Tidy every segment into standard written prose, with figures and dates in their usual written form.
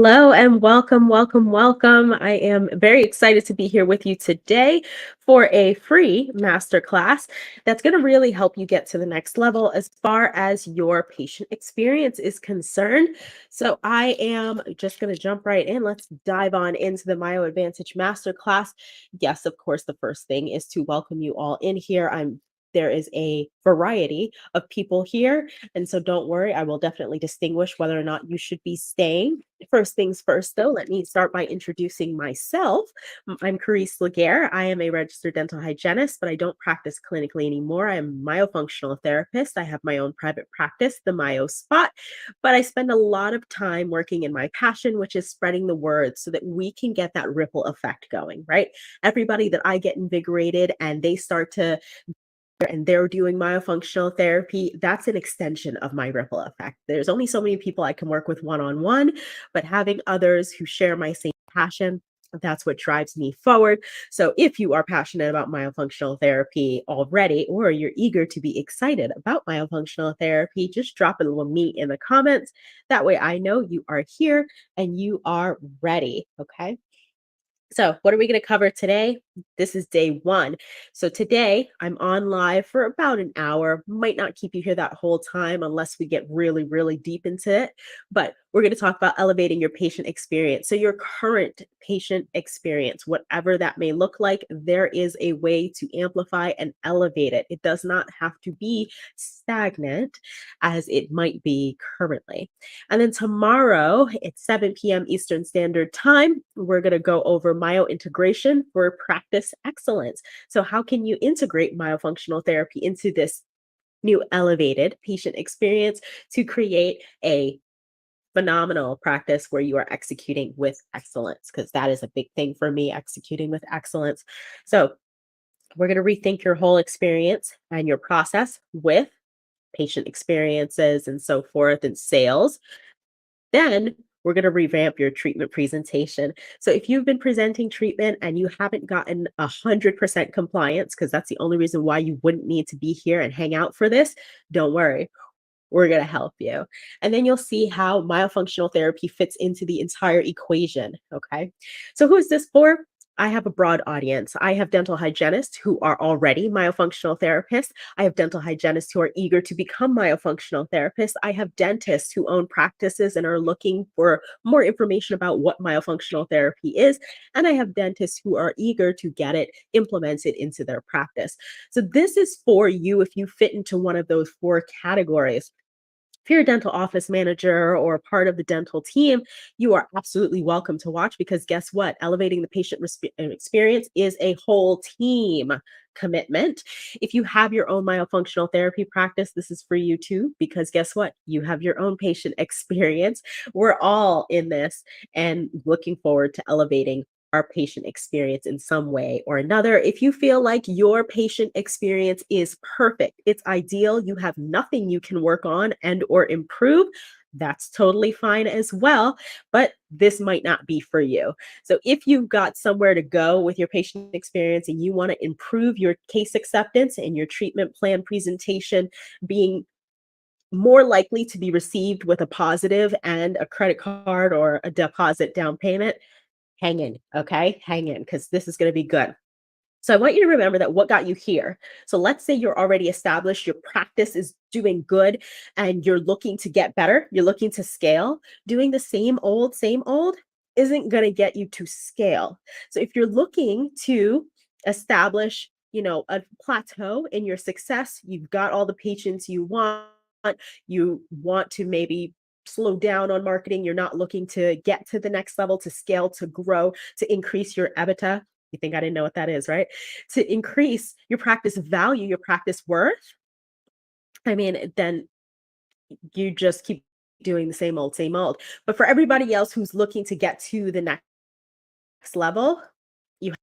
Hello and welcome, welcome, welcome. I am very excited to be here with you today for a free masterclass that's going to really help you get to the next level as far as your patient experience is concerned. So, I am just going to jump right in. Let's dive on into the Myo Advantage Masterclass. Yes, of course, the first thing is to welcome you all in here. There is a variety of people here. And so don't worry, I will definitely distinguish whether or not you should be staying. First things first, though, let me start by introducing myself. I'm Carice Laguerre. I am a registered dental hygienist, but I don't practice clinically anymore. I am a myofunctional therapist. I have my own private practice, the Myo Spot, but I spend a lot of time working in my passion, which is spreading the word so that we can get that ripple effect going, right? Everybody that I get invigorated and they start to and they're doing myofunctional therapy, that's an extension of my ripple effect. There's only so many people I can work with one on one, but having others who share my same passion, that's what drives me forward. So if you are passionate about myofunctional therapy already, or you're eager to be excited about myofunctional therapy, just drop a little me in the comments. That way I know you are here and you are ready. Okay. So, what are we going to cover today? This is day one. So, today I'm on live for about an hour. Might not keep you here that whole time unless we get really, really deep into it. But we're going to talk about elevating your patient experience. So, your current patient experience, whatever that may look like, there is a way to amplify and elevate it. It does not have to be stagnant as it might be currently. And then tomorrow at 7 p.m. Eastern Standard Time, we're going to go over myo integration for practice excellence. So, how can you integrate myofunctional therapy into this new elevated patient experience to create a phenomenal practice where you are executing with excellence? Because that is a big thing for me, executing with excellence. So, we're going to rethink your whole experience and your process with patient experiences and so forth and sales. Then we're going to revamp your treatment presentation. So if you've been presenting treatment and you haven't gotten 100% compliance, because that's the only reason why you wouldn't need to be here and hang out for this, don't worry. We're going to help you. And then you'll see how myofunctional therapy fits into the entire equation. Okay. So, who is this for? I have a broad audience. I have dental hygienists who are already myofunctional therapists. I have dental hygienists who are eager to become myofunctional therapists. I have dentists who own practices and are looking for more information about what myofunctional therapy is. And I have dentists who are eager to get it implemented into their practice. So, this is for you if you fit into one of those four categories. If you're a dental office manager or part of the dental team, you are absolutely welcome to watch because guess what? Elevating the patient experience is a whole team commitment. If you have your own myofunctional therapy practice, this is for you too, because guess what? You have your own patient experience. We're all in this and looking forward to elevating our patient experience in some way or another. If you feel like your patient experience is perfect, it's ideal, you have nothing you can work on and or improve, that's totally fine as well, but this might not be for you. So if you've got somewhere to go with your patient experience and you want to improve your case acceptance and your treatment plan presentation being more likely to be received with a positive and a credit card or a deposit down payment, hang in, okay? Hang in because this is going to be good. So I want you to remember that what got you here. So let's say you're already established, your practice is doing good, and you're looking to get better, you're looking to scale. Doing the same old isn't going to get you to scale. So if you're looking to establish, a plateau in your success, you've got all the patients you want to maybe slow down on marketing, you're not looking to get to the next level, to scale, to grow, to increase your EBITDA. You think I didn't know what that is, right? To increase your practice value, your practice worth. I mean, then you just keep doing the same old, same old. But for everybody else who's looking to get to the next level, you have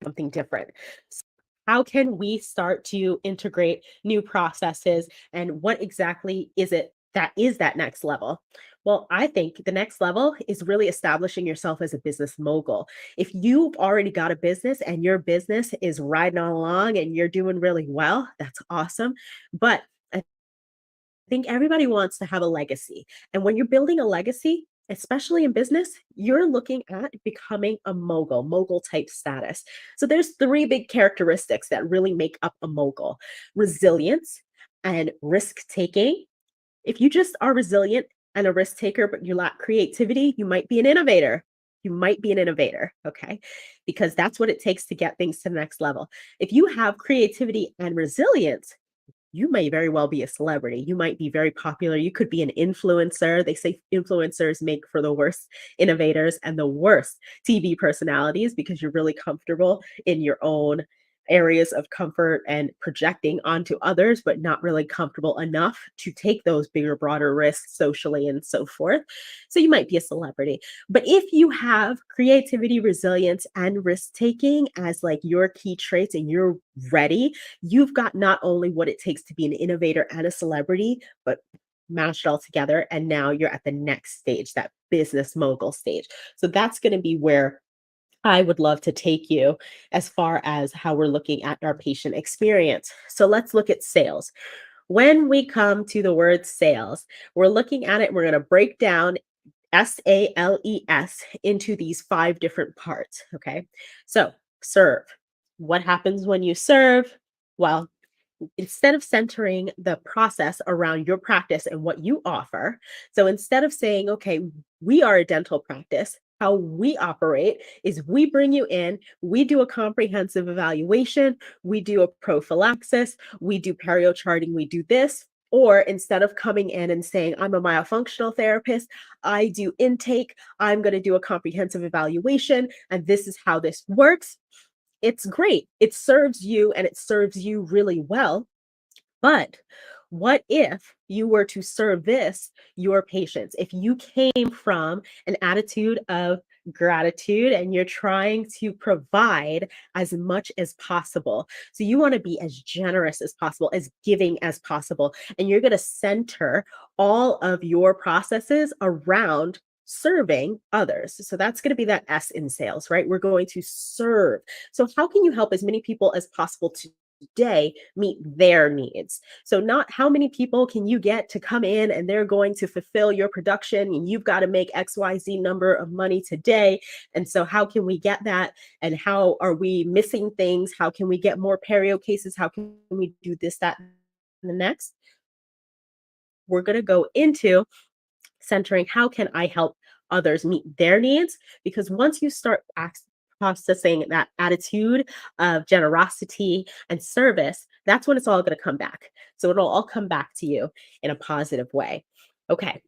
something different. So how can we start to integrate new processes and what exactly is it that is that next level? Well, I think the next level is really establishing yourself as a business mogul. If you've already got a business and your business is riding along and you're doing really well, that's awesome. But I think everybody wants to have a legacy. And when you're building a legacy, especially in business, you're looking at becoming a mogul type status. So there's three big characteristics that really make up a mogul: resilience and risk taking. If you just are resilient and a risk taker, but you lack creativity, you might be an innovator. You might be an innovator, okay? Because that's what it takes to get things to the next level. If you have creativity and resilience, you may very well be a celebrity. You might be very popular. You could be an influencer. They say influencers make for the worst innovators and the worst TV personalities because you're really comfortable in your own areas of comfort and projecting onto others, but not really comfortable enough to take those bigger, broader risks socially and so forth. So you might be a celebrity. But if you have creativity, resilience, and risk taking as like your key traits and you're ready, you've got not only what it takes to be an innovator and a celebrity, but mashed all together. And now you're at the next stage, that business mogul stage. So that's going to be where I would love to take you as far as how we're looking at our patient experience. So let's look at sales. When we come to the word sales, we're looking at it, we're going to break down SALES into these five different parts. Okay. So serve. What happens when you serve? Well, instead of centering the process around your practice and what you offer, so instead of saying, okay, we are a dental practice, how we operate is we bring you in, we do a comprehensive evaluation, we do a prophylaxis, we do perio charting, we do this. Or instead of coming in and saying, I'm a myofunctional therapist, I do intake, I'm going to do a comprehensive evaluation, and this is how this works. It's great. It serves you and it serves you really well. But what if you were to service your patients? If you came from an attitude of gratitude and you're trying to provide as much as possible. So you want to be as generous as possible, as giving as possible. And you're going to center all of your processes around serving others. So that's going to be that S in sales, right? We're going to serve. So how can you help as many people as possible today meet their needs? So, not how many people can you get to come in and they're going to fulfill your production and you've got to make XYZ number of money today. And so, how can we get that? And how are we missing things? How can we get more perio cases? How can we do this, that, and the next? We're going to go into centering how can I help others meet their needs? Because once you start processing that attitude of generosity and service, that's when it's all going to come back. So it'll all come back to you in a positive way. Okay,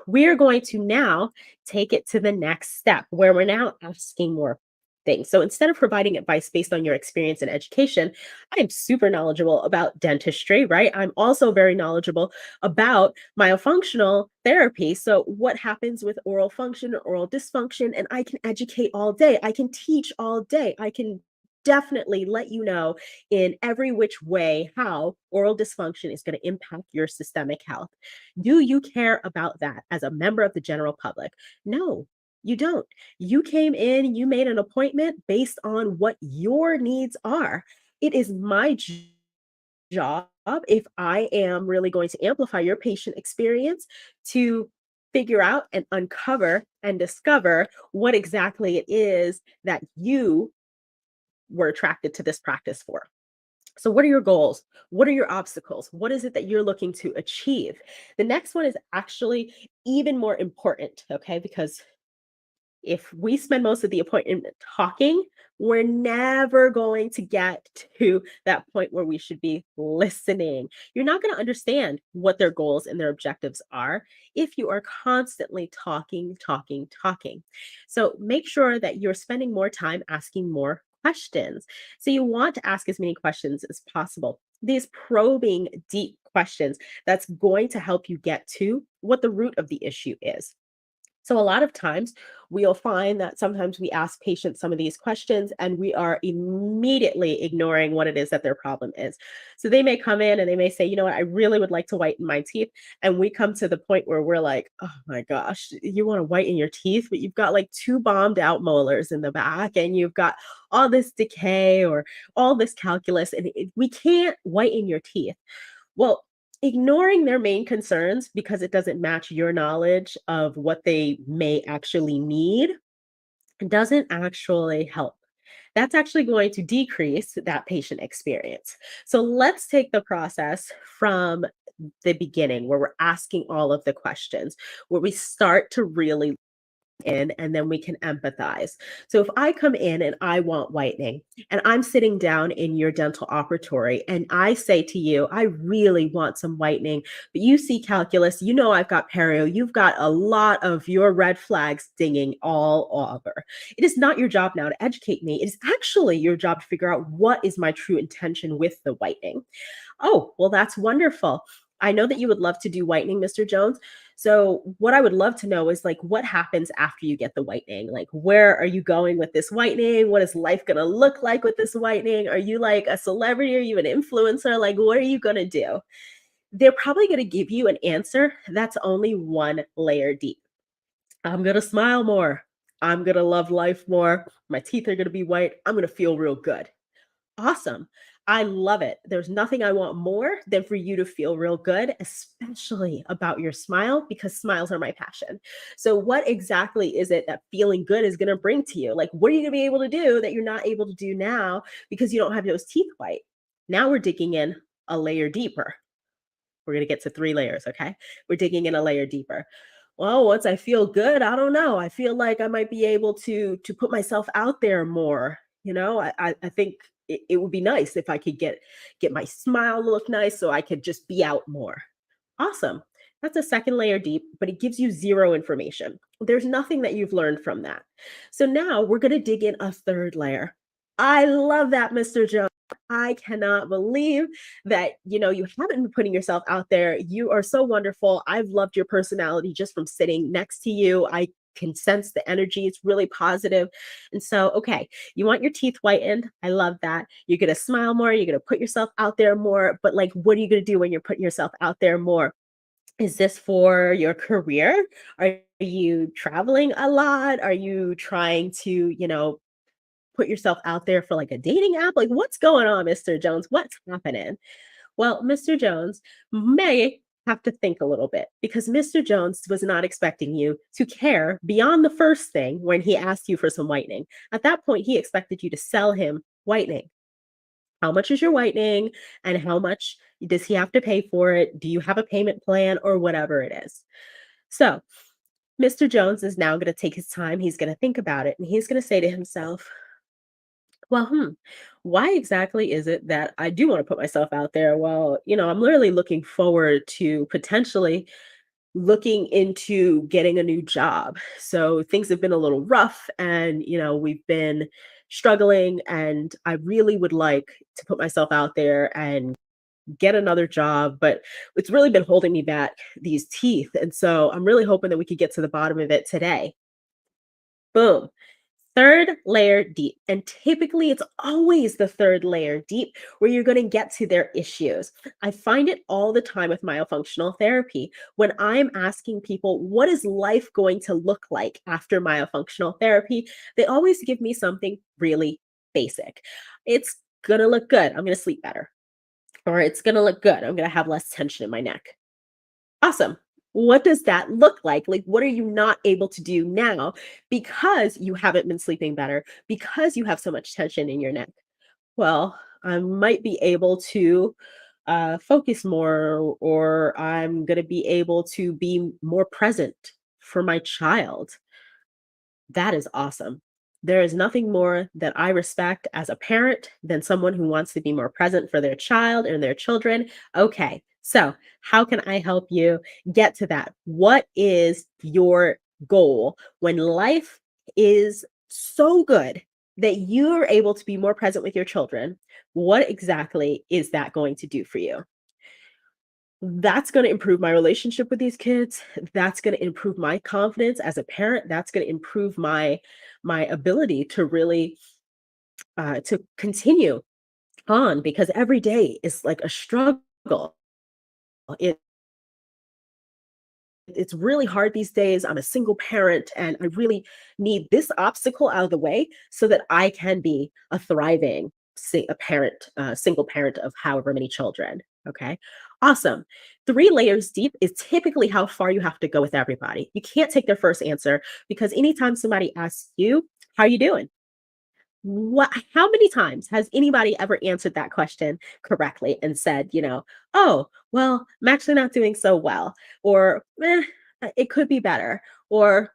we're going to now take it to the next step where we're now asking more things. So instead of providing advice based on your experience and education, I am super knowledgeable about dentistry, right? I'm also very knowledgeable about myofunctional therapy. So what happens with oral function or oral dysfunction? And I can educate all day. I can teach all day. I can definitely let you know in every which way how oral dysfunction is going to impact your systemic health. Do you care about that as a member of the general public? No, you don't. You came in, you made an appointment based on what your needs are. It is my job, if I am really going to amplify your patient experience, to figure out and uncover and discover what exactly it is that you were attracted to this practice for. So, what are your goals? What are your obstacles? What is it that you're looking to achieve? The next one is actually even more important, okay? Because if we spend most of the appointment talking, we're never going to get to that point where we should be listening. You're not going to understand what their goals and their objectives are if you are constantly talking, talking, talking. So make sure that you're spending more time asking more questions. So you want to ask as many questions as possible. These probing, deep questions that's going to help you get to what the root of the issue is. So, a lot of times we'll find that sometimes we ask patients some of these questions and we are immediately ignoring what it is that their problem is. So, they may come in and they may say, you know what, I really would like to whiten my teeth. And we come to the point where we're like, oh my gosh, you want to whiten your teeth, but you've got like two bombed out molars in the back and you've got all this decay or all this calculus, and we can't whiten your teeth. Well, Ignoring their main concerns because it doesn't match your knowledge of what they may actually need doesn't actually help. That's actually going to decrease that patient experience. So let's take the process from the beginning where we're asking all of the questions, where we start to really in and then we can empathize. So if I come in and I want whitening and I'm sitting down in your dental operatory and I say to you, I really want some whitening, but you see calculus, you know I've got perio, you've got a lot of your red flags dinging all over. It is not your job now to educate me. It is actually your job to figure out what is my true intention with the whitening. Oh, well, that's wonderful. I know that you would love to do whitening, Mr. Jones. So, what I would love to know is like what happens after you get the whitening? Like, where are you going with this whitening? What is life going to look like with this whitening? Are you like a celebrity? Are you an influencer? Like, what are you going to do? They're probably going to give you an answer that's only one layer deep. I'm going to smile more. I'm going to love life more. My teeth are going to be white. I'm going to feel real good. Awesome. I love it. There's nothing I want more than for you to feel real good, especially about your smile, because smiles are my passion. So, what exactly is it that feeling good is going to bring to you? Like, what are you going to be able to do that you're not able to do now because you don't have those teeth white? Now we're digging in a layer deeper. We're going to get to 3 layers, okay? We're digging in a layer deeper. Well, once I feel good, I don't know. I feel like I might be able to put myself out there more. I think it would be nice if I could get my smile to look nice so I could just be out more. Awesome. That's a second layer deep, but it gives you zero information. There's nothing that you've learned from that. So now we're going to dig in a third layer. I love that, Mr. Jones. I cannot believe that you haven't been putting yourself out there. You are so wonderful. I've loved your personality just from sitting next to you. I can sense the energy. It's really positive. And so, okay, you want your teeth whitened. I love that. You're going to smile more. You're going to put yourself out there more. But, like, what are you going to do when you're putting yourself out there more? Is this for your career? Are you traveling a lot? Are you trying to, put yourself out there for like a dating app? Like, what's going on, Mr. Jones? What's happening? Well, Mr. Jones may have to think a little bit because Mr. Jones was not expecting you to care beyond the first thing when he asked you for some whitening. At that point, he expected you to sell him whitening. How much is your whitening and how much does he have to pay for it? Do you have a payment plan or whatever it is? So, Mr. Jones is now going to take his time. He's going to think about it and he's going to say to himself, well, why exactly is it that I do want to put myself out there? Well, I'm literally looking forward to potentially looking into getting a new job. So things have been a little rough and, we've been struggling and I really would like to put myself out there and get another job, but it's really been holding me back, these teeth. And so I'm really hoping that we could get to the bottom of it today. Boom. Third layer deep. And typically, it's always the third layer deep where you're going to get to their issues. I find it all the time with myofunctional therapy. When I'm asking people, what is life going to look like after myofunctional therapy? They always give me something really basic. It's going to look good. I'm going to sleep better. Or it's going to look good. I'm going to have less tension in my neck. Awesome. What does that look like? Like, what are you not able to do now because you haven't been sleeping better, because you have so much tension in your neck? Well, I might be able to focus more, or I'm going to be able to be more present for my child. That is awesome. There is nothing more that I respect as a parent than someone who wants to be more present for their child and their children. Okay, so how can I help you get to that? What is your goal when life is so good that you are able to be more present with your children? What exactly is that going to do for you? That's gonna improve my relationship with these kids. That's gonna improve my confidence as a parent. That's gonna improve my ability to really, to continue on because every day is like a struggle. It it's really hard these days. I'm a single parent, and I really need this obstacle out of the way so that I can be a thriving a parent, single parent of however many children. Okay. Awesome. 3 layers deep is typically how far you have to go with everybody. You can't take their first answer because anytime somebody asks you, "How you doing?" What how many times has anybody ever answered that question correctly and said, "Oh, well, I'm actually not doing so well," or, it could be better," or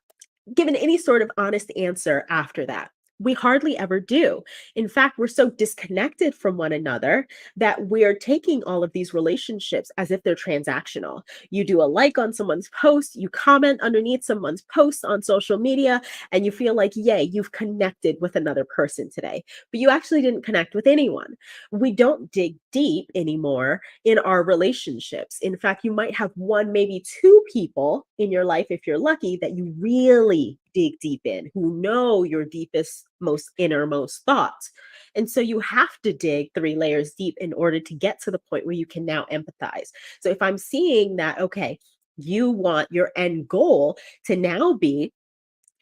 given any sort of honest answer after that. We hardly ever do. In fact, we're so disconnected from one another that we're taking all of these relationships as if they're transactional. You do a like on someone's post, you comment underneath someone's post on social media, and you feel like, yay, you've connected with another person today. But you actually didn't connect with anyone. We don't dig deep anymore in our relationships. In fact, you might have one, maybe two people in your life, if you're lucky, that you really dig deep in, who know your deepest, most innermost thoughts. And so you have to dig 3 layers deep in order to get to the point where you can now empathize. So if I'm seeing that, okay, you want your end goal to now be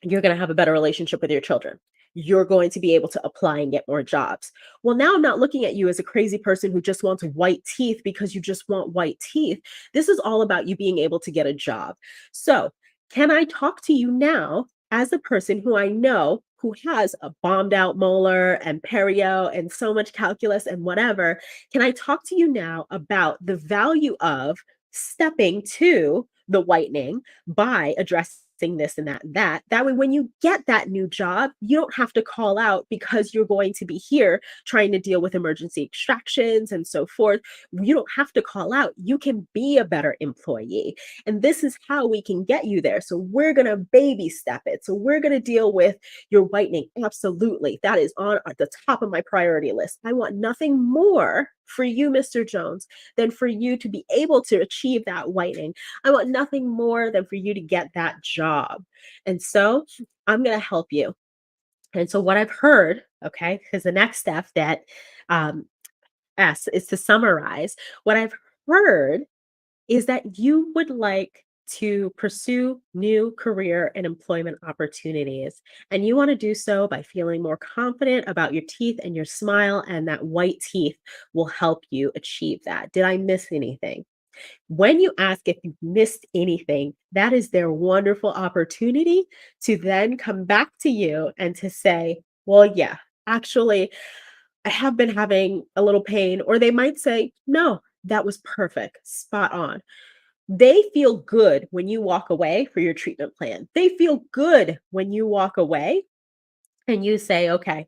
you're going to have a better relationship with your children. You're going to be able to apply and get more jobs. Well, now I'm not looking at you as a crazy person who just wants white teeth because you just want white teeth. This is all about you being able to get a job. So, can I talk to you now as a person who I know who has a bombed out molar and perio and so much calculus and whatever? Can I talk to you now about the value of stepping to the whitening by addressing this and that and that. That way, when you get that new job, you don't have to call out because you're going to be here trying to deal with emergency extractions and so forth. You don't have to call out. You can be a better employee. And this is how we can get you there. So we're going to baby step it. So we're going to deal with your whitening. Absolutely. That is on at the top of my priority list. I want nothing more for you, Mr. Jones, than for you to be able to achieve that whitening. I want nothing more than for you to get that job. And so I'm going to help you. And so what I've heard, okay, because the next step that um, S is to summarize. What I've heard is that you would like to pursue new career and employment opportunities. And you want to do so by feeling more confident about your teeth and your smile, and that white teeth will help you achieve that. Did I miss anything? When you ask if you've missed anything, that is their wonderful opportunity to then come back to you and to say, well, yeah, actually, I have been having a little pain. Or they might say, no, that was perfect, spot on. They feel good when you walk away for your treatment plan. They feel good when you walk away and you say, okay,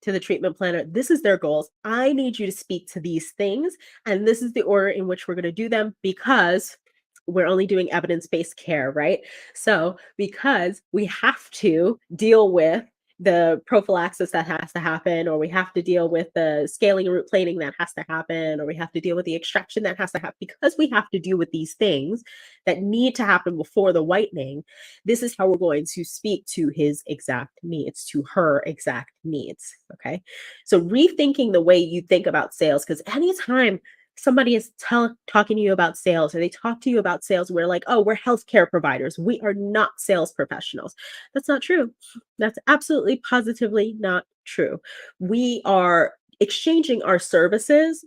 to the treatment planner, this is their goals. I need you to speak to these things, and this is the order in which we're going to do them because we're only doing evidence based care, right? So, because we have to deal with the prophylaxis that has to happen, or we have to deal with the scaling and root planing that has to happen, or we have to deal with the extraction that has to happen, because we have to deal with these things that need to happen before the whitening. This is how we're going to speak to his exact needs, to her exact needs. Okay. So rethinking the way you think about sales, because anytime somebody is talking to you about sales, or they talk to you about sales, we're like, oh, we're healthcare providers. We are not sales professionals. That's not true. That's absolutely positively not true. We are exchanging our services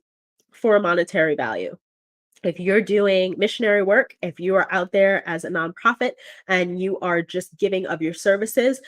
for a monetary value. If you're doing missionary work, if you are out there as a nonprofit and you are just giving of your services,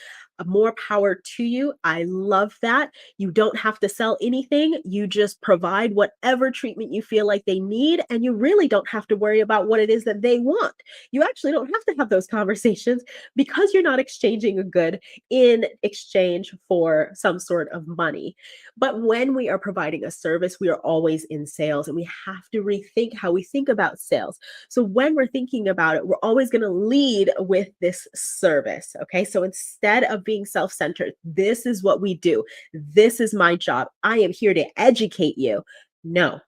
more power to you. I love that. You don't have to sell anything. You just provide whatever treatment you feel like they need, and you really don't have to worry about what it is that they want. You actually don't have to have those conversations because you're not exchanging a good in exchange for some sort of money. But when we are providing a service, we are always in sales, and we have to rethink how we think about sales. So when we're thinking about it, we're always going to lead with this service. Okay. So instead of being self centered, this is what we do. This is my job. I am here to educate you. No,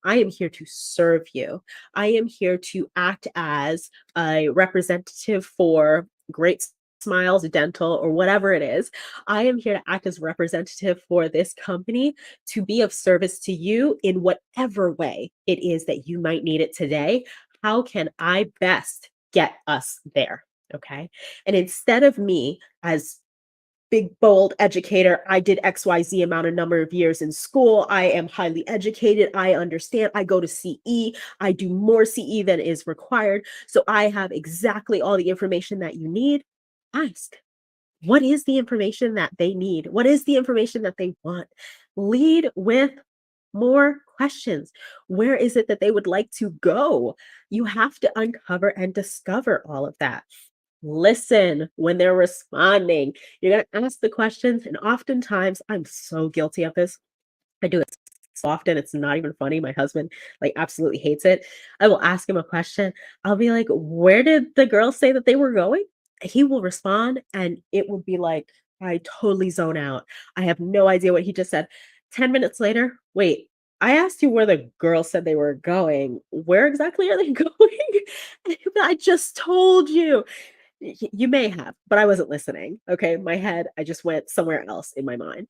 I am here to serve you. I am here to act as a representative for Great Smiles Dental or whatever it is. I am here to act as representative for this company to be of service to you in whatever way it is that you might need it today. How can I best get us there? Okay. And instead of me as big, bold educator. I did XYZ amount of number of years in school. I am highly educated. I understand. I go to CE. I do more CE than is required. So I have exactly all the information that you need. Ask, what is the information that they need? What is the information that they want? Lead with more questions. Where is it that they would like to go? You have to uncover and discover all of that. Listen when they're responding. You're going to ask the questions. And oftentimes, I'm so guilty of this. I do it so often, it's not even funny. My husband, like, absolutely hates it. I will ask him a question. I'll be like, "Where did the girl say that they were going?" He will respond, and it will be like, I totally zone out. I have no idea what he just said. 10 minutes later, "Wait, I asked you where the girl said they were going. Where exactly are they going?" "I just told you." You may have, but I wasn't listening, okay? My head, I just went somewhere else in my mind.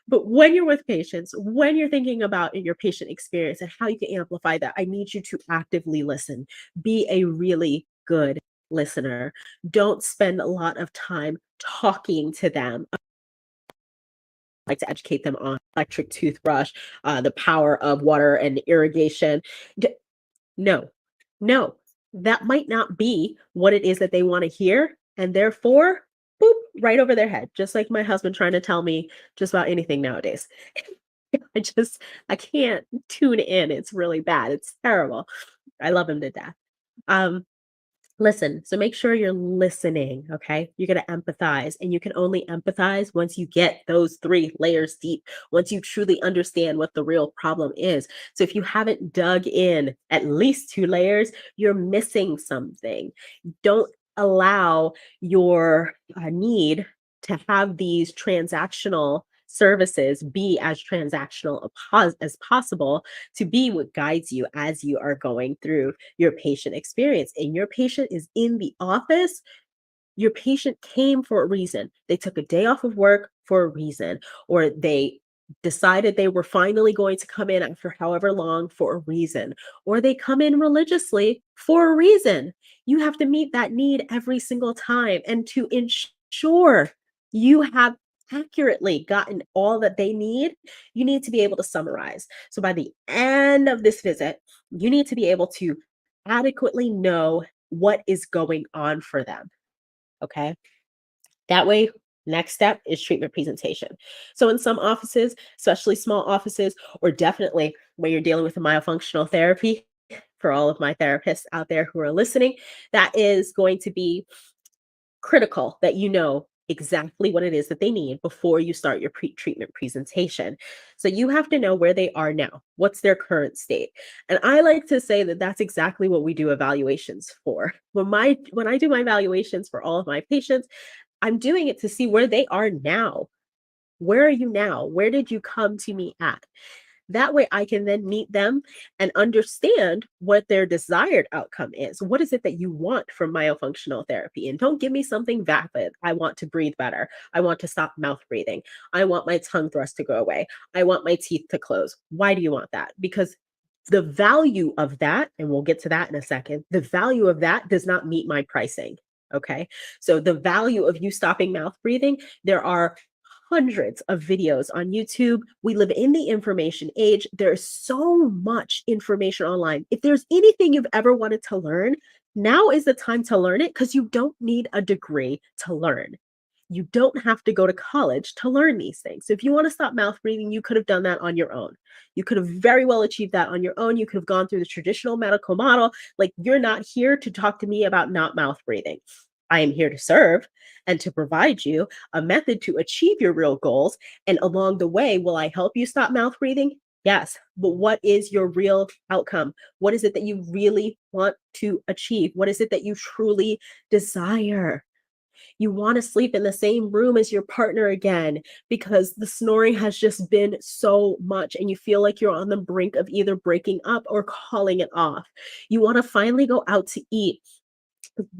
But when you're with patients, when you're thinking about your patient experience and how you can amplify that, I need you to actively listen. Be a really good listener. Don't spend a lot of time talking to them. I like to educate them on electric toothbrush, the power of water and irrigation. No, no, that might not be what it is that they wanna hear, and therefore, boop, right over their head, just like my husband trying to tell me just about anything nowadays. I just I can't tune in, it's really bad, it's terrible. I love him to death. Um, Listen, so make sure you're listening, okay? You're gonna empathize, and you can only empathize once you get those 3 layers deep, once you truly understand what the real problem is. So if you haven't dug in at least 2 layers, you're missing something. Don't allow your, need to have these transactional services be as transactional as possible to be what guides you as you are going through your patient experience. And your patient is in the office, your patient came for a reason. They took a day off of work for a reason, or they decided they were finally going to come in after however long for a reason, or they come in religiously for a reason. You have to meet that need every single time. And to ensure you have accurately gotten all that they need, you need to be able to summarize. So by the end of this visit, you need to be able to adequately know what is going on for them. Okay. That way, next step is treatment presentation. So, in some offices, especially small offices, or definitely when you're dealing with a myofunctional therapy, for all of my therapists out there who are listening, that is going to be critical that you know exactly what it is that they need before you start your treatment presentation. So you have to know where they are now. What's their current state? And I like to say that that's exactly what we do evaluations for. When I do my evaluations for all of my patients, I'm doing it to see where they are now. Where are you now? Where did you come to me at? That way I can then meet them and understand what their desired outcome is. What is it that you want from myofunctional therapy? And don't give me something vapid. I want to breathe better. I want to stop mouth breathing. I want my tongue thrust to go away. I want my teeth to close. Why do you want that? Because the value of that, and we'll get to that in a second, the value of that does not meet my pricing. Okay. So the value of you stopping mouth breathing, there are hundreds of videos on YouTube. We live in the information age. There's so much information online. If there's anything you've ever wanted to learn, now is the time to learn it because you don't need a degree to learn. You don't have to go to college to learn these things. So if you want to stop mouth breathing, you could have done that on your own. You could have very well achieved that on your own. You could have gone through the traditional medical model. Like, you're not here to talk to me about not mouth breathing. I am here to serve and to provide you a method to achieve your real goals. And along the way, will I help you stop mouth breathing? Yes. But what is your real outcome? What is it that you really want to achieve? What is it that you truly desire? You want to sleep in the same room as your partner again because the snoring has just been so much and you feel like you're on the brink of either breaking up or calling it off. You want to finally go out to eat.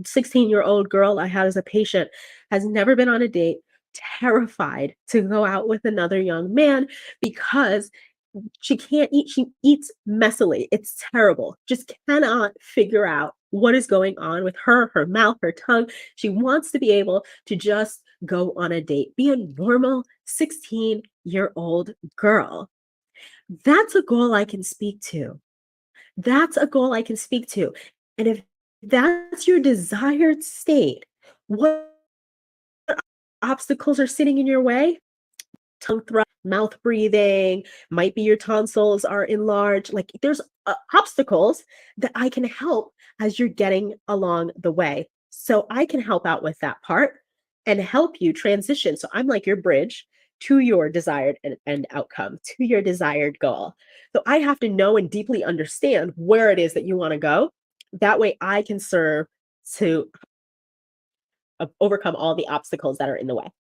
16-year-old girl I had as a patient has never been on a date, terrified to go out with another young man because she can't eat. She eats messily. It's terrible. Just cannot figure out what is going on with her, her mouth, her tongue. She wants to be able to just go on a date. Be a normal 16-year-old girl. That's a goal I can speak to. That's a goal I can speak to. And if that's your desired state, what obstacles are sitting in your way? Tongue thrust, mouth breathing, might be your tonsils are enlarged. Like there's obstacles that I can help as you're getting along the way. So I can help out with that part and help you transition. So I'm like your bridge to your desired end outcome, to your desired goal. So I have to know and deeply understand where it is that you want to go. That way I can serve to overcome all the obstacles that are in the way.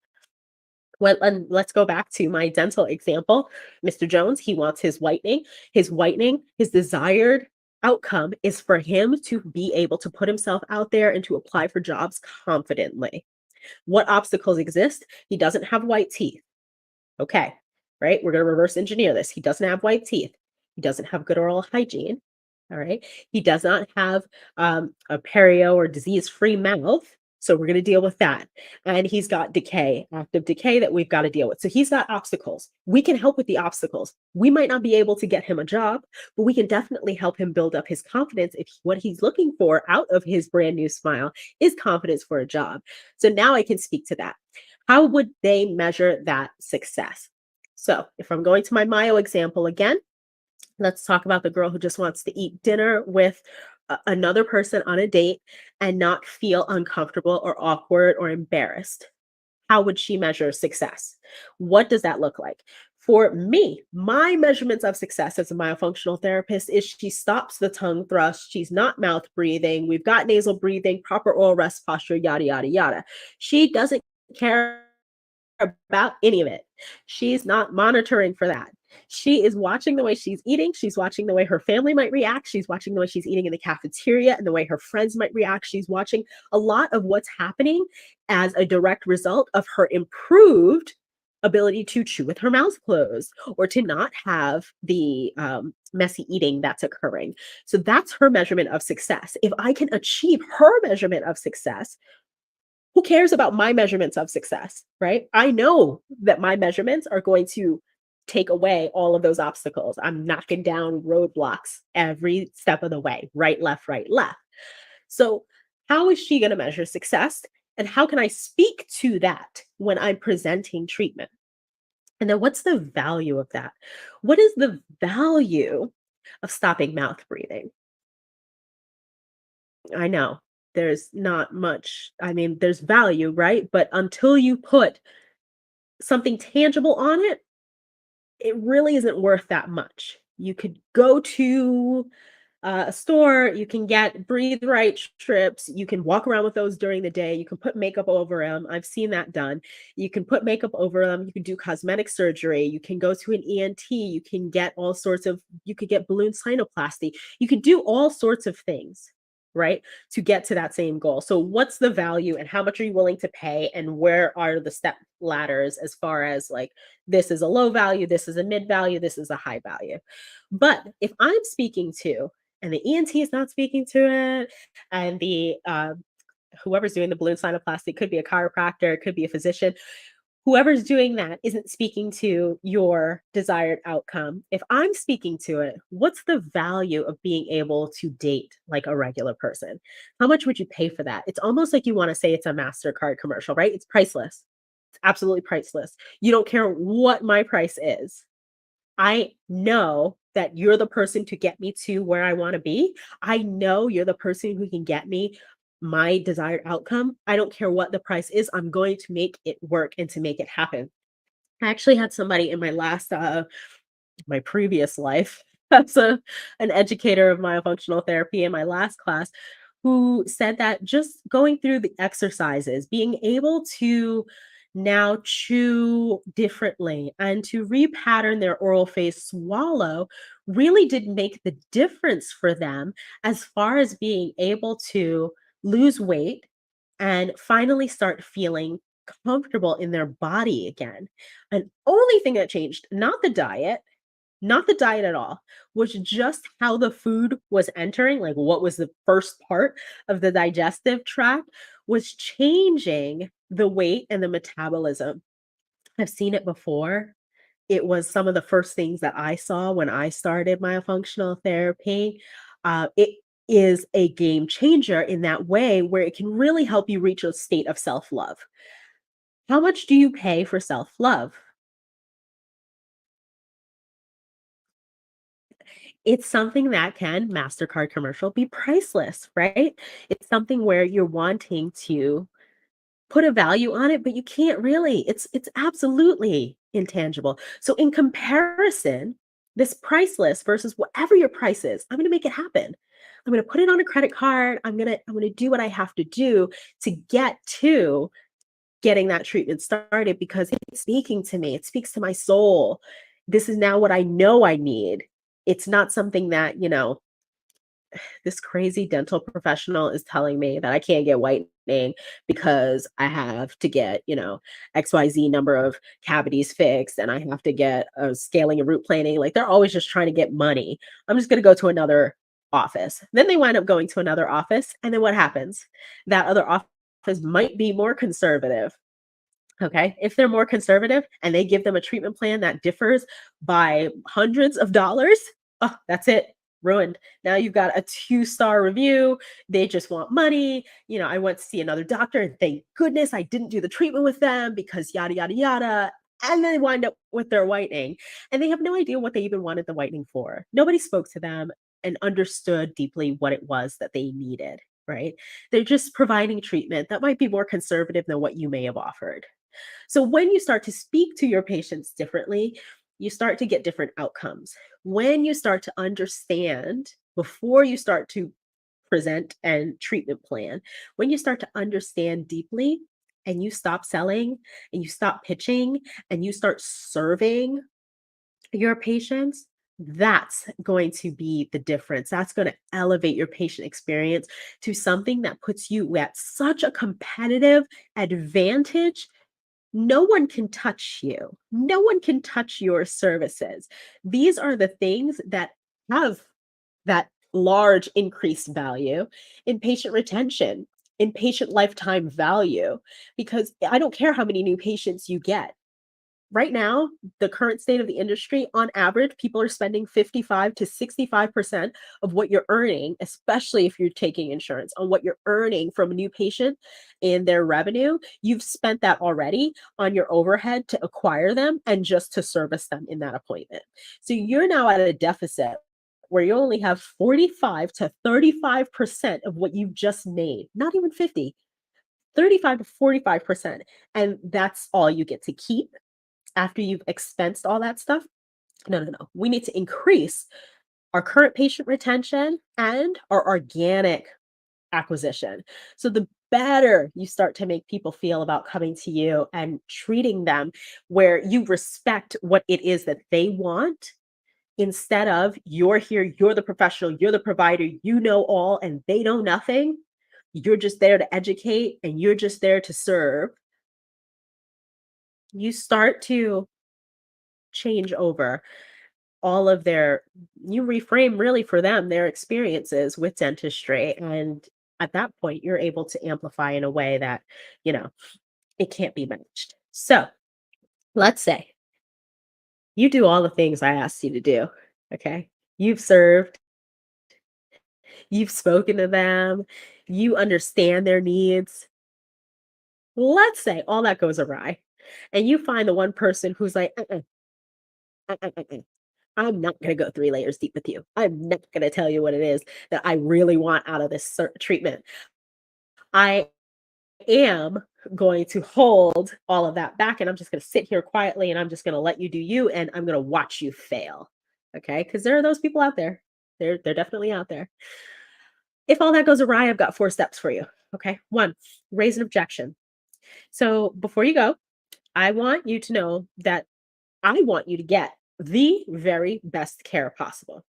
Well, and let's go back to my dental example. Mr. Jones, he wants his whitening. His whitening, his desired outcome is for him to be able to put himself out there and to apply for jobs confidently. What obstacles exist? He doesn't have white teeth. Okay, right? We're going to reverse engineer this. He doesn't have white teeth. He doesn't have good oral hygiene. All right. He does not have a perio or disease free mouth. So we're going to deal with that. And he's got decay, active decay that we've got to deal with. So he's got obstacles. We can help with the obstacles. We might not be able to get him a job, but we can definitely help him build up his confidence if what he's looking for out of his brand new smile is confidence for a job. So now I can speak to that. How would they measure that success? So if I'm going to my Myo example again, let's talk about the girl who just wants to eat dinner with another person on a date and not feel uncomfortable or awkward or embarrassed. How would she measure success? What does that look like? For me, my measurements of success as a myofunctional therapist is she stops the tongue thrust, she's not mouth breathing, we've got nasal breathing, proper oral rest posture, yada, yada, yada. She doesn't care about any of it. She's not monitoring for that. She is watching the way she's eating. She's watching the way her family might react. She's watching the way she's eating in the cafeteria and the way her friends might react. She's watching a lot of what's happening as a direct result of her improved ability to chew with her mouth closed or to not have the messy eating that's occurring. So that's her measurement of success. If I can achieve her measurement of success, who cares about my measurements of success, right? I know that my measurements are going to take away all of those obstacles. I'm knocking down roadblocks every step of the way, right, left, right, left. So, how is she going to measure success? And how can I speak to that when I'm presenting treatment? And then, what's the value of that? What is the value of stopping mouth breathing? I know there's not much, I mean, there's value, right? But until you put something tangible on it, it really isn't worth that much. You could go to a store, you can get breathe right strips, you can walk around with those during the day, you can put makeup over them. I've seen that done. You can put makeup over them, you can do cosmetic surgery, you can go to an ENT, you can get all sorts of, you could get balloon sinuplasty, you could do all sorts of things, right? To get to that same goal. So what's the value and how much are you willing to pay and where are the step ladders as far as like this is a low value, this is a mid value, this is a high value. But if I'm speaking to and the ENT is not speaking to it, and the whoever's doing the balloon sinuplasty could be a chiropractor, it could be a physician. Whoever's doing that isn't speaking to your desired outcome. If I'm speaking to it, what's the value of being able to date like a regular person? How much would you pay for that? It's almost like you want to say it's a MasterCard commercial, right? It's priceless. It's absolutely priceless. You don't care what my price is. I know that you're the person to get me to where I wanna be. I know you're the person who can get me my desired outcome. I don't care what the price is, I'm going to make it work and to make it happen. I actually had somebody in my previous life as an educator of myofunctional therapy in my last class who said that just going through the exercises, being able to now chew differently and to repattern their oral phase swallow really did make the difference for them as far as being able to lose weight and finally start feeling comfortable in their body again. And only thing that changed, not the diet at all, was just how the food was entering, like what was the first part of the digestive tract was changing the weight and the metabolism. I've seen it before. It was some of the first things that I saw when I started myofunctional therapy. It is a game changer in that way where it can really help you reach a state of self-love. How much do you pay for self-love? It's something that can, Mastercard commercial, be priceless, right? It's something where you're wanting to put a value on it, but you can't really. It's absolutely intangible. So in comparison, this price list versus whatever your price is, I'm gonna make it happen. I'm gonna put it on a credit card. I'm gonna do what I have to do to get to getting that treatment started because it's speaking to me. It speaks to my soul. This is now what I know I need. It's not something that, this crazy dental professional is telling me that I can't get whitening because I have to get, XYZ number of cavities fixed and I have to get a scaling and root planing. Like they're always just trying to get money. I'm just going to go to another office. Then they wind up going to another office. And then what happens? That other office might be more conservative. Okay. If they're more conservative and they give them a treatment plan that differs by hundreds of dollars, oh, that's it. Ruined. Now you've got a two-star review. They just want money. I went to see another doctor and thank goodness I didn't do the treatment with them because yada, yada, yada. And then they wind up with their whitening. And they have no idea what they even wanted the whitening for. Nobody spoke to them and understood deeply what it was that they needed, right? They're just providing treatment that might be more conservative than what you may have offered. So when you start to speak to your patients differently, you start to get different outcomes. When you start to understand before you start to present and treatment plan, when you start to understand deeply and you stop selling and you stop pitching and you start serving your patients, that's going to be the difference. That's going to elevate your patient experience to something that puts you at such a competitive advantage. No one can touch you. No one can touch your services. These are the things that have that large increased value in patient retention, in patient lifetime value, because I don't care how many new patients you get. Right now, the current state of the industry, on average, people are spending 55 to 65% of what you're earning, especially if you're taking insurance, on what you're earning from a new patient in their revenue. You've spent that already on your overhead to acquire them and just to service them in that appointment. So you're now at a deficit where you only have 45 to 35% of what you've just made, not even 50, 35 to 45%. And that's all you get to keep after you've expensed all that stuff. No, no, no. We need to increase our current patient retention and our organic acquisition. So the better you start to make people feel about coming to you and treating them where you respect what it is that they want instead of you're here, you're the professional, you're the provider, you know all and they know nothing. You're just there to educate and you're just there to serve. You start to change over all of their you reframe really for them their experiences with dentistry, and at that point you're able to amplify in a way that you know it can't be matched. So let's say you do all the things I asked you to do. Okay, you've served, you've spoken to them, you understand their needs. Let's say all that goes awry and you find the one person who's like, uh-uh. I'm not going to go 3 layers deep with you. I'm not going to tell you what it is that I really want out of this treatment. I am going to hold all of that back and I'm just going to sit here quietly and I'm just going to let you do you and I'm going to watch you fail. Okay? Cuz there are those people out there. They're definitely out there. If all that goes awry, I've got 4 steps for you. Okay? 1, raise an objection. So, before you go, I want you to know that I want you to get the very best care possible.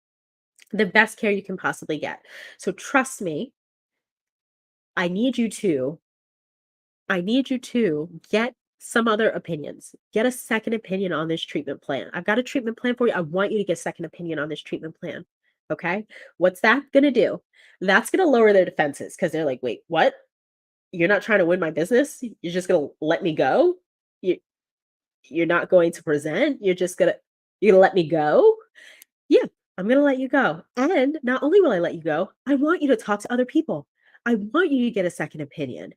The best care you can possibly get. So trust me, I need you to I need you to get some other opinions. Get a second opinion on this treatment plan. I've got a treatment plan for you. I want you to get a second opinion on this treatment plan. Okay? What's that going to do? That's going to lower their defenses because they're like, "Wait, what? You're not trying to win my business? You're just gonna let me go? You you're not going to present? You're gonna let me go? Yeah, I'm gonna let you go. And not only will I let you go, I want you to talk to other people. I want you to get a second opinion.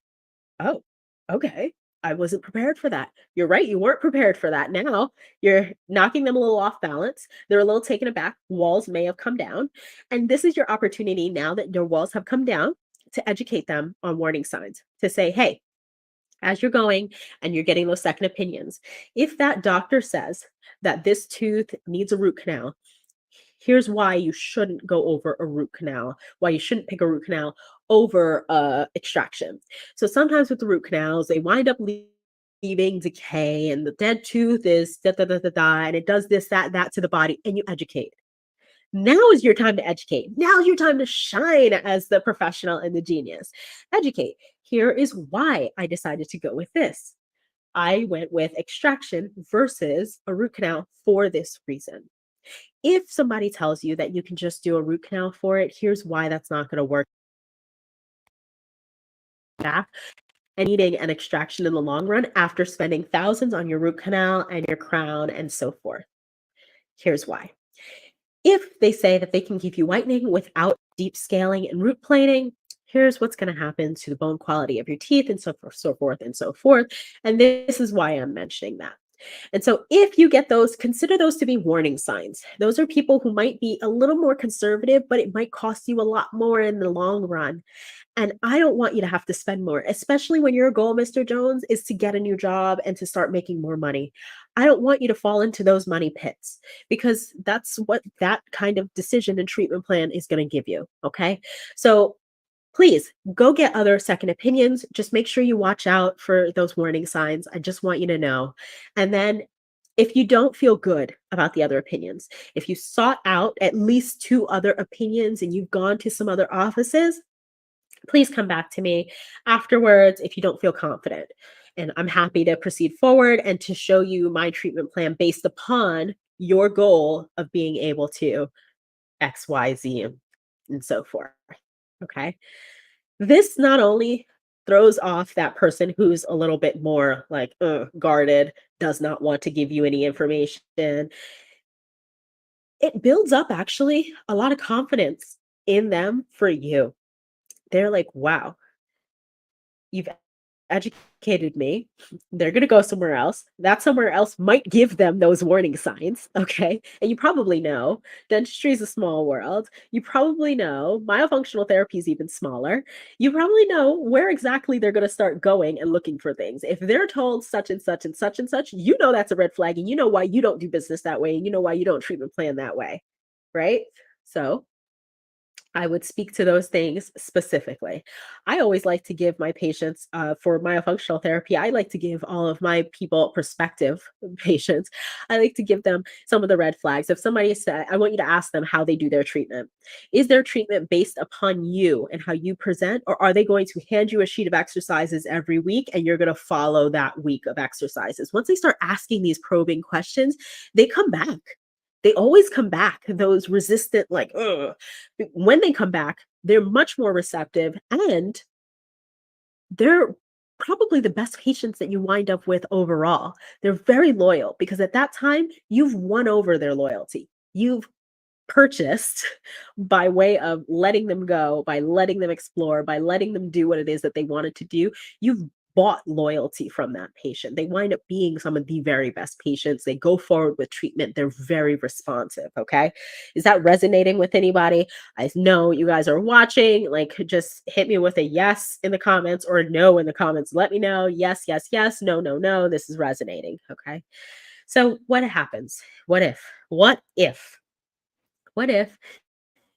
Oh, okay. I wasn't prepared for that. You're right, you weren't prepared for that. Now you're knocking them a little off balance. They're a little taken aback. Walls may have come down. And this is your opportunity now that your walls have come down to educate them on warning signs, to say, hey, as you're going and you're getting those second opinions, if that doctor says that this tooth needs a root canal, here's why you shouldn't go over a root canal, why you shouldn't pick a root canal over extraction. So sometimes with the root canals, they wind up leaving decay, and the dead tooth is da da da da da, and it does this, that to the body, and you educate. Now is your time to educate. Now is your time to shine as the professional and the genius. Educate. Here is why I decided to go with this. I went with extraction versus a root canal for this reason. If somebody tells you that you can just do a root canal for it, here's why that's not going to work back and needing an extraction in the long run after spending thousands on your root canal and your crown and so forth. Here's why. If they say that they can give you whitening without deep scaling and root planing, here's what's going to happen to the bone quality of your teeth and so forth, so forth, and so forth. And this is why I'm mentioning that. And so if you get those, consider those to be warning signs. Those are people who might be a little more conservative, but it might cost you a lot more in the long run. And I don't want you to have to spend more, especially when your goal, Mr. Jones, is to get a new job and to start making more money. I don't want you to fall into those money pits because that's what that kind of decision and treatment plan is going to give you. Okay. So please go get other second opinions. Just make sure you watch out for those warning signs. I just want you to know. And then if you don't feel good about the other opinions, if you sought out at least two other opinions and you've gone to some other offices, please come back to me afterwards if you don't feel confident. And I'm happy to proceed forward and to show you my treatment plan based upon your goal of being able to XYZ and so forth. Okay. This not only throws off that person who's a little bit more like guarded, does not want to give you any information. It builds up actually a lot of confidence in them for you. They're like, wow, you've educated me. They're going to go somewhere else. That somewhere else might give them those warning signs. Okay. And you probably know dentistry is a small world. You probably know myofunctional therapy is even smaller. You probably know where exactly they're going to start going and looking for things. If they're told such and such and such and such, you know that's a red flag and you know why you don't do business that way and you know why you don't treatment plan that way. Right. So I would speak to those things specifically. I always like to give my patients, for myofunctional therapy, I like to give all of my people, prospective patients, I like to give them some of the red flags. If somebody said, I want you to ask them how they do their treatment. Is their treatment based upon you and how you present, or are they going to hand you a sheet of exercises every week and you're going to follow that week of exercises? Once they start asking these probing questions, they come back. They always come back, those resistant, like, ugh. When they come back, they're much more receptive and they're probably the best patients that you wind up with overall. They're very loyal because at that time, you've won over their loyalty. You've purchased by way of letting them go, by letting them explore, by letting them do what it is that they wanted to do. You've bought loyalty from that patient. They wind up being some of the very best patients. They go forward with treatment. They're very responsive. Okay. Is that resonating with anybody? I know you guys are watching. Like, just hit me with a yes in the comments or a no in the comments. Let me know. Yes, yes, yes. No, no, no. This is resonating. Okay. So, what happens? What if? What if? What if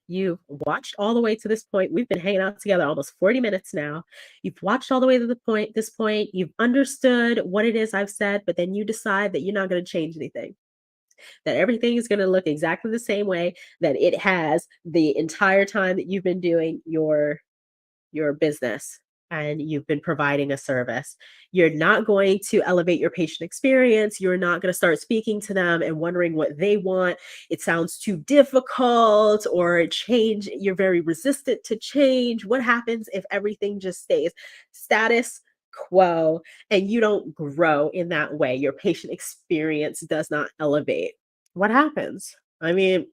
you've watched all the way to this point? We've been hanging out together almost 40 minutes now. You've watched all the way to this point. You've understood what it is I've said, but then you decide that you're not going to change anything. That everything is going to look exactly the same way that it has the entire time that you've been doing your business. and you've been providing a service. You're not going to elevate your patient experience. You're not going to start speaking to them and wondering what they want. It sounds too difficult or change. You're very resistant to change. What happens if everything just stays status quo and you don't grow in that way? Your patient experience does not elevate. What happens? I mean,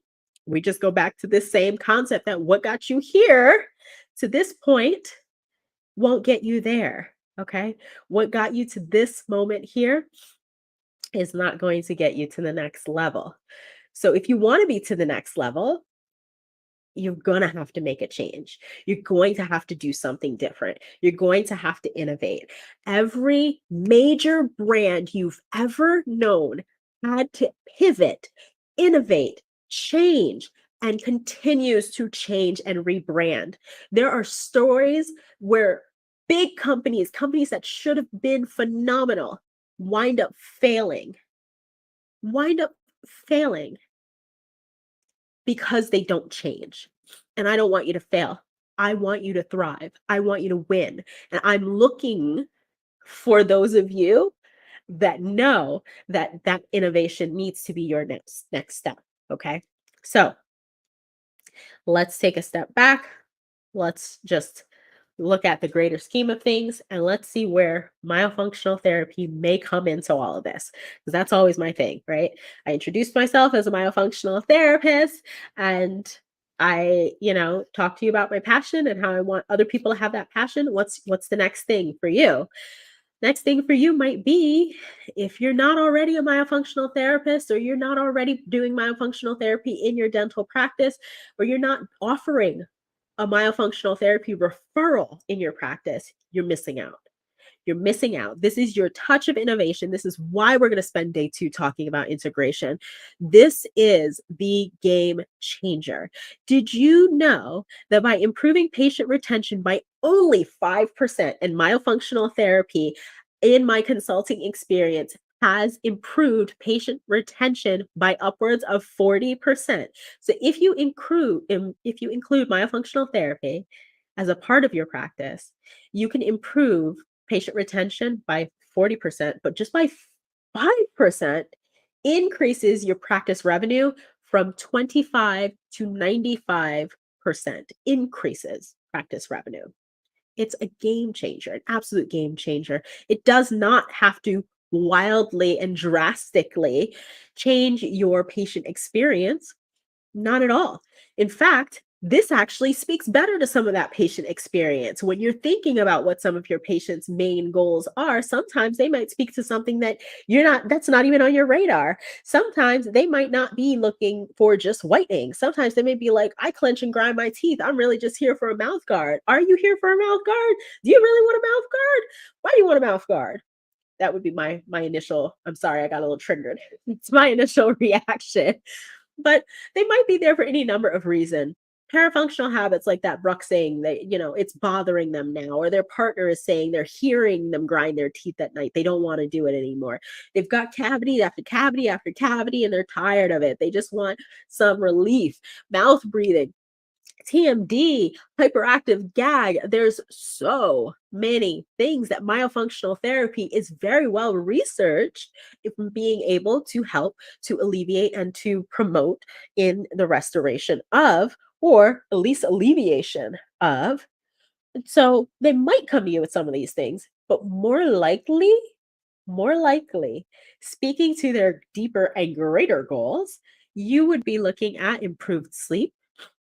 we just go back to this same concept that what got you here to this point won't get you there, okay? What got you to this moment here is not going to get you to the next level. So if you wanna be to the next level, you're gonna have to make a change. You're going to have to do something different. You're going to have to innovate. Every major brand you've ever known had to pivot, innovate, change, and continues to change and rebrand. There are stories where big companies, companies that should have been phenomenal, wind up failing, wind up failing because they don't change. And I don't want you to fail. I want you to thrive. I want you to win. And I'm looking for those of you that know that that innovation needs to be your next step, okay? So, let's take a step back. Let's just look at the greater scheme of things and let's see where myofunctional therapy may come into all of this. Because that's always my thing, right? I introduced myself as a myofunctional therapist and talk to you about my passion and how I want other people to have that passion. What's the next thing for you? Next thing for you might be if you're not already a myofunctional therapist or you're not already doing myofunctional therapy in your dental practice or you're not offering a myofunctional therapy referral in your practice, you're missing out. You're missing out. This is your touch of innovation. This is why we're going to spend day 2 talking about integration. This is the game changer. Did you know that by improving patient retention by only 5% in myofunctional therapy, in my consulting experience, has improved patient retention by upwards of 40%. So if you include myofunctional therapy as a part of your practice, you can improve patient retention by 40%, but just by 5% increases your practice revenue from 25 to 95% increases practice revenue. It's a game changer, an absolute game changer. It does not have to wildly and drastically change your patient experience, not at all. In fact, this actually speaks better to some of that patient experience. When you're thinking about what some of your patient's main goals are, sometimes they might speak to something that that's not even on your radar. Sometimes they might not be looking for just whitening. Sometimes they may be like, I clench and grind my teeth. I'm really just here for a mouth guard. Are you here for a mouth guard? Do you really want a mouth guard? Why do you want a mouth guard? That would be my initial, I'm sorry, I got a little triggered. It's my initial reaction. But they might be there for any number of reasons. Parafunctional habits like that Brooke saying that, it's bothering them now, or their partner is saying they're hearing them grind their teeth at night. They don't want to do it anymore. They've got cavity after cavity after cavity and they're tired of it. They just want some relief. Mouth breathing, TMD, hyperactive gag. There's so many things that myofunctional therapy is very well researched in being able to help to alleviate and to promote in the restoration of, or at least alleviation of. So they might come to you with some of these things, but more likely, speaking to their deeper and greater goals, you would be looking at improved sleep,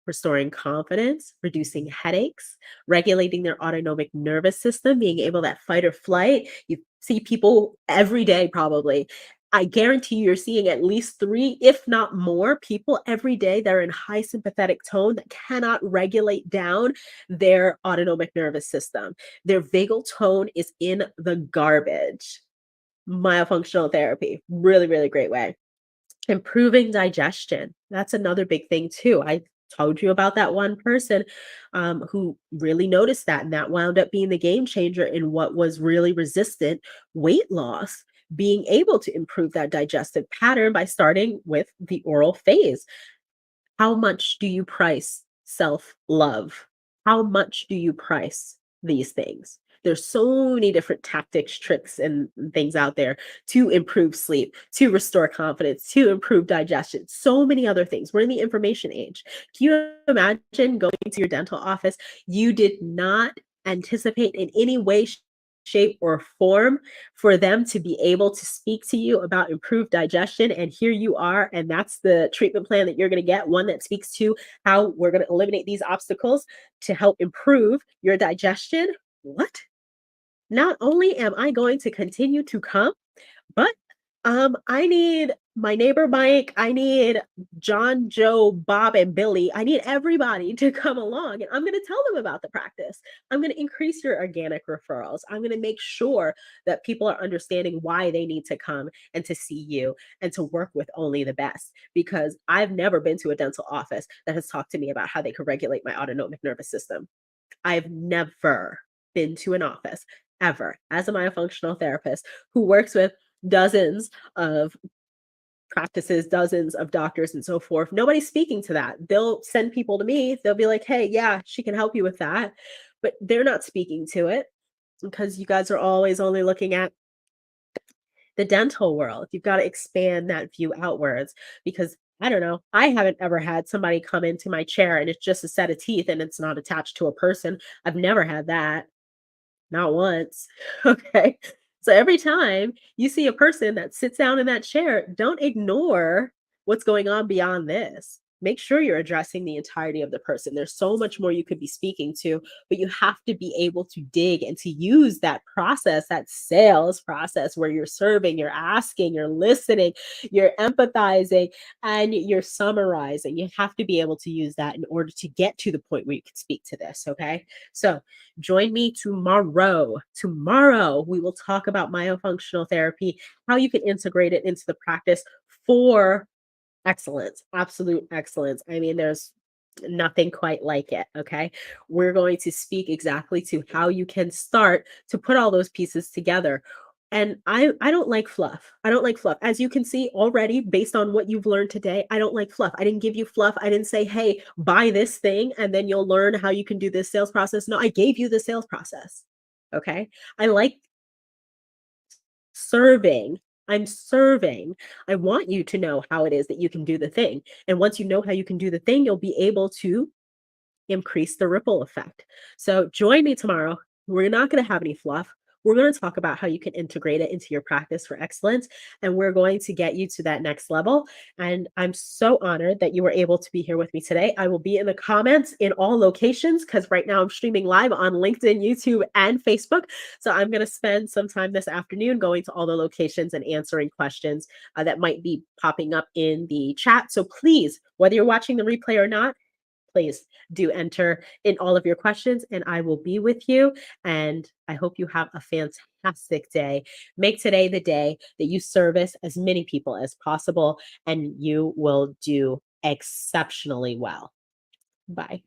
restoring confidence, reducing headaches, regulating their autonomic nervous system, being able that fight or flight. You see people every day, probably. I guarantee you're seeing at least 3, if not more, people every day that are in high sympathetic tone that cannot regulate down their autonomic nervous system. Their vagal tone is in the garbage. Myofunctional therapy, really, really great way. Improving digestion. That's another big thing too. I told you about that one person who really noticed that, and that wound up being the game changer in what was really resistant weight loss. Being able to improve that digestive pattern by starting with the oral phase. How much do you price self love? How much do you price these things? There's so many different tactics, tricks, and things out there to improve sleep, to restore confidence, to improve digestion, so many other things. We're in the information age. Can you imagine going to your dental office? You did not anticipate in any way, shape, or form for them to be able to speak to you about improved digestion. And here you are. And that's the treatment plan that you're going to get, one that speaks to how we're going to eliminate these obstacles to help improve your digestion. What? Not only am I going to continue to come, but I need my neighbor Mike, I need John, Joe, Bob, and Billy. I need everybody to come along, and I'm going to tell them about the practice. I'm going to increase your organic referrals. I'm going to make sure that people are understanding why they need to come and to see you and to work with only the best. Because I've never been to a dental office that has talked to me about how they could regulate my autonomic nervous system. I've never been to an office ever as a myofunctional therapist who works with dozens of practices, dozens of doctors, and so forth. Nobody's speaking to that. They'll send people to me. They'll be like, hey, yeah, she can help you with that. But they're not speaking to it because you guys are always only looking at the dental world. You've got to expand that view outwards because I don't know. I haven't ever had somebody come into my chair and it's just a set of teeth and it's not attached to a person. I've never had that. Not once. Okay. So every time you see a person that sits down in that chair, don't ignore what's going on beyond this. Make sure you're addressing the entirety of the person. There's so much more you could be speaking to, but you have to be able to dig and to use that process, that sales process where you're serving, you're asking, you're listening, you're empathizing, and you're summarizing. You have to be able to use that in order to get to the point where you can speak to this. Okay. So join me tomorrow. Tomorrow, we will talk about myofunctional therapy, how you can integrate it into the practice for excellence, absolute excellence. I mean, there's nothing quite like it. Okay. We're going to speak exactly to how you can start to put all those pieces together. And I don't like fluff. I don't like fluff. As you can see already, based on what you've learned today, I don't like fluff. I didn't give you fluff. I didn't say, hey, buy this thing and then you'll learn how you can do this sales process. No, I gave you the sales process. Okay. I like serving. I'm serving. I want you to know how it is that you can do the thing. And once you know how you can do the thing, you'll be able to increase the ripple effect. So join me tomorrow. We're not going to have any fluff. We're going to talk about how you can integrate it into your practice for excellence. And we're going to get you to that next level. And I'm so honored that you were able to be here with me today. I will be in the comments in all locations because right now I'm streaming live on LinkedIn, YouTube, and Facebook. So I'm going to spend some time this afternoon going to all the locations and answering questions that might be popping up in the chat. So please, whether you're watching the replay or not, please do enter in all of your questions and I will be with you. And I hope you have a fantastic day. Make today the day that you service as many people as possible, and you will do exceptionally well. Bye.